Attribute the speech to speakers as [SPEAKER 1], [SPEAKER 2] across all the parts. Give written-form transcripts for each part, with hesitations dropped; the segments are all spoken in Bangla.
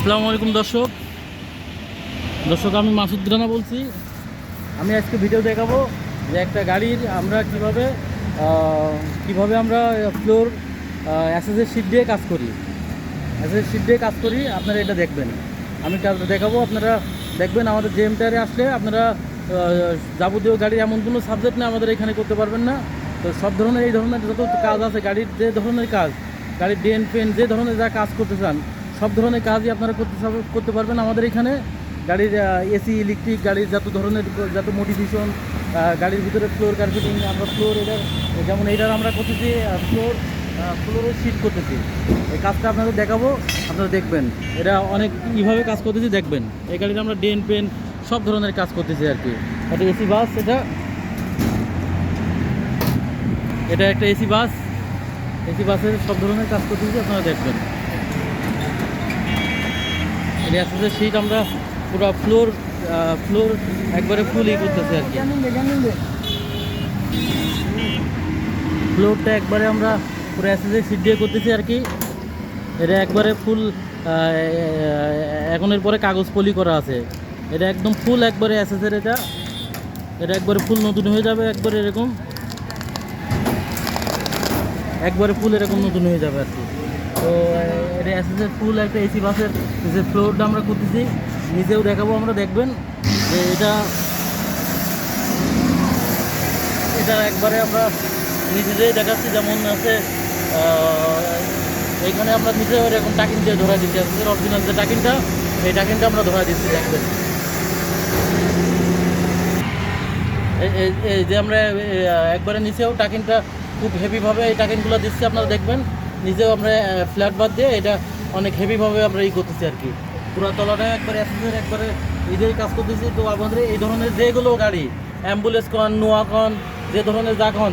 [SPEAKER 1] আসসালামু আলাইকুম দর্শক আমি মাসুদ রানা বলছি। আমি আজকে ভিডিও দেখাবো যে একটা গাড়ির আমরা কিভাবে আমরা ফ্লোর অ্যাসেসের শিট দিয়ে কাজ করি। আপনারা এটা দেখবেন, আমি কাজটা দেখাবো, আপনারা দেখবেন। আমাদের জেএম টায়ারে আসলে আপনারা যাবতীয় গাড়ির এমন কোনো সাবজেক্ট না আমাদের এখানে করতে পারবেন না। তো সব ধরনের এই ধরনের যত কাজ আছে, গাড়ির যে ধরনের কাজ, গাড়ির ডেন পেন যে ধরনের যা কাজ করতে চান সব ধরনের কাজই আপনারা করতে পারবেন আমাদের এখানে। গাড়ির এসি, ইলেকট্রিক, গাড়ির যত মোটিভেশন, গাড়ির ভিতরে ফ্লোর কার্পেটিং, আমরা ফ্লোর যেমন এইটার আমরা করতেছি ফ্লোরের শিট করতেছি। এই কাজটা আপনাদের দেখাবো, আপনারা দেখবেন। এটা অনেক কীভাবে কাজ করতেছি দেখবেন। এই গাড়িতে আমরা ডেন পেন সব ধরনের কাজ করতেছি আর কি। একটা এসি বাস, এটা একটা এসি বাসের সব ধরনের কাজ করতেছি, আপনারা দেখবেন। এই অ্যাসেসের শিট আমরা পুরো ফ্লোর একবারে ফুলই করতেছি আর কি। ফ্লোরটা একবারে আমরা পুরো অ্যাসেসের শিট দিয়ে করতেছি আর কি। এটা একবারে ফুল, এখন এরপরে কাগজ পলি করা আছে। এটা একদম ফুল একবারে অ্যাসেসের, এটা একবারে ফুল নতুন হয়ে যাবে, একবারে এরকম নতুন হয়ে যাবে আর কি। তো এটা অ্যাসেসের ফুল একটা এসি বাসের যে ফ্লোরটা আমরা করতেছি, নিজেও দেখাবো, আমরা দেখবেন যে এটা একবারে আমরা নিজেদের দেখাচ্ছি। যেমন আছে এইখানে আমরা নিজেও এরকম টাকিন দিয়ে ধরা দিচ্ছি, অ্যাসেসের অরিজিনাল যে টাকিনটা, এই টাকিনটা আমরা ধরা দিচ্ছি, দেখবেন। এই যে আমরা একবারে নিচেও টাকিনটা খুব হেভিভাবে এই টাকিনগুলো দিচ্ছি, আপনারা দেখবেন। নিজেও আমরা ফ্ল্যাট বাদ দিয়ে এটা অনেক হেভিভাবে আমরা করতেছি আর কি। পুরো তলাটা একবারে অ্যাসেসের একবারে ঈদের কাজ করতেছি। তো আমাদের এই ধরনের যেগুলো গাড়ি, অ্যাম্বুলেন্স কন, নোয়া কন, যে ধরনের যা কন,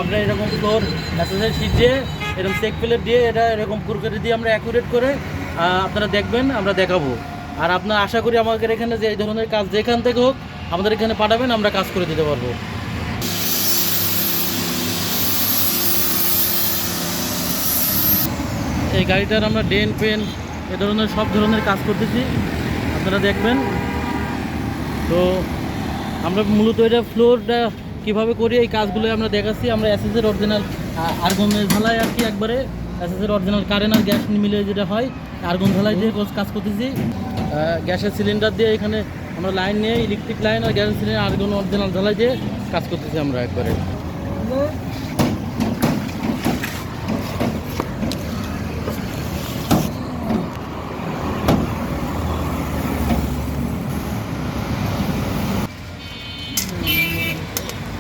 [SPEAKER 1] আমরা এরকম ফ্লোর অ্যাসেসের শিট দিয়ে এরকম চেক প্লেট দিয়ে এটা এরকম কুরকুরে দিয়ে আমরা অ্যাকুরেট করে আপনারা দেখবেন, আমরা দেখাবো। আর আপনার আশা করি আমাদের এখানে যে এই ধরনের কাজ যেখান থেকে হোক আমাদের এখানে পাঠাবেন, আমরা কাজ করে দিতে পারবো। এই গাড়িটার আমরা ডেন পেন এ ধরনের সব ধরনের কাজ করতেছি, আপনারা দেখবেন। তো আমরা মূলত এটা ফ্লোরটা কীভাবে করি এই কাজগুলো আমরা দেখাচ্ছি। আমরা অ্যাসেসের অরিজিনাল আর্গন ঝালাই আর কি, একবারে অ্যাসেসের অরিজিনাল কারেন্ট আর গ্যাস মিলে যেটা হয় আর্গন ঝালাই দিয়ে কাজ করতেছি। গ্যাসের সিলিন্ডার দিয়ে এখানে আমরা লাইন নিয়ে ইলেকট্রিক লাইন আর গ্যাসের সিলিন্ডার আর্গন অরিজিনাল ঝালাই দিয়ে কাজ করতেছি আমরা একবারে।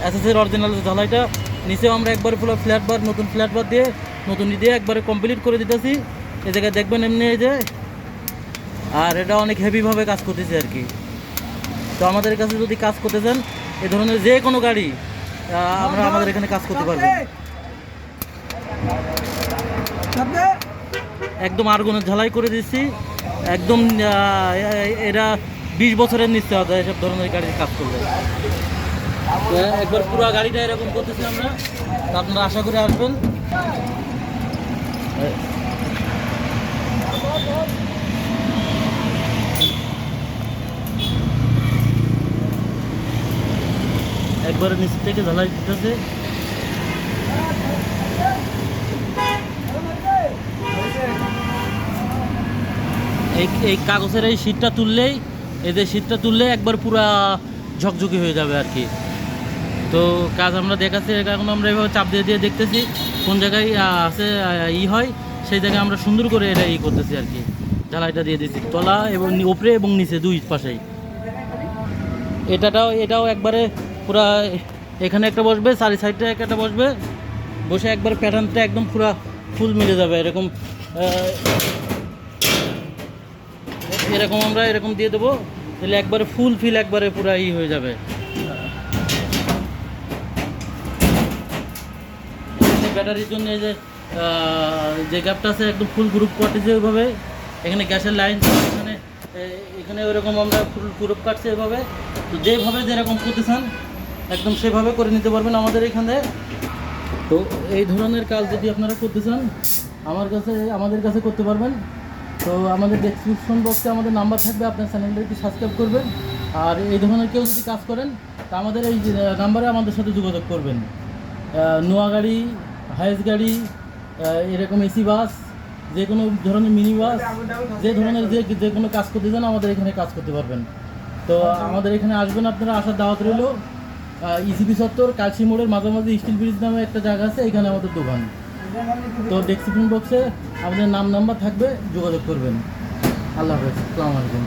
[SPEAKER 1] অ্যাসেসের অরিজিনাল ঝালাইটা নিচেও আমরা একবারে পুরো নতুন ফ্ল্যাট বার দিয়ে একবারে কমপ্লিট করে দিতেছি। এই জায়গায় দেখবেন এমনি এই যে, আর এটা অনেক হেভিভাবে কাজ করতেছে আর কি। তো আমাদের কাছে যদি কাজ করতে চান এই ধরনের যে কোনো গাড়ি আমরা আমাদের এখানে কাজ করতে পারবো। একদম আর্গনের ঝালাই করে দিচ্ছি, একদম এরা 20 বছরের নিশ্চয় হতো এসব ধরনের গাড়ির কাজ করলে। একবার পুরো গাড়িটা এরকম করতেছি আমরা, আপনারা আশা করে আসবেন। একবারে নিচ থেকে ঝালাই দিতেছে। এই কাগজের এই শীটটা তুললেই, একবার পুরা ঝকঝকি হয়ে যাবে আর কি। তো কাজ আমরা দেখাচ্ছি, এখন আমরা এভাবে চাপ দিয়ে দেখতেছি কোন জায়গায় আছে হয়, সেই জায়গায় আমরা সুন্দর করে এটা করতেছি আর কি। ঝালাইটা দিয়ে দিচ্ছি তলা এবং উপরে এবং নিচে দুই পাশেই। এটাও একবারে পুরা এখানে একটা বসবে, চারি সাইডে একটা বসে একবার প্যাটার্নটা একদম পুরা ফুল মিলে যাবে এরকম আমরা এরকম দিয়ে দেবো, তাহলে একবারে ফুল ফিল একবারে পুরা হয়ে যাবে। ব্যাটারির জন্য এই যে গ্যাপটা আছে একদম ফুল গ্রুপ কাটছে ওইভাবে। এখানে গ্যাসের লাইন, এখানে ওইরকম আমরা ফুল গ্রুপ কাটছে এভাবে। তো যেভাবে যেরকম করতে চান একদম সেভাবে করে নিতে পারবেন আমাদের এখানে। তো এই ধরনের কাজ যদি আপনারা করতে চান আমাদের কাছে করতে পারবেন। তো আমাদের ডেসক্রিপশন বক্সে আমাদের নাম্বার থাকবে, আপনার চ্যানেলটা একটু সাবস্ক্রাইব করবেন। আর এই ধরনের কেউ যদি কাজ করেন তা আমাদের এই নাম্বারে আমাদের সাথে যোগাযোগ করবেন। নোয়া গাড়ি, হায়েস গাড়ি, এরকম এসি বাস, যে কোনো ধরনের মিনি বাস, যে ধরনের যে কোনো কাজ করতে চান আমাদের এখানে কাজ করতে পারবেন। তো আমাদের এখানে আসবেন, আপনারা আসার দাওয়াত রইল। ইসিপি চত্বর কালসি মোড়ের মাঝামাঝি স্টিল ব্রিজ নামে একটা জায়গা আছে, এখানে আমাদের দোকান। তো ডেসক্রিপশন বক্সে আমাদের নাম্বার থাকবে, যোগাযোগ করবেন। আল্লাহ হাফেজ, আসসালামু আলাইকুম।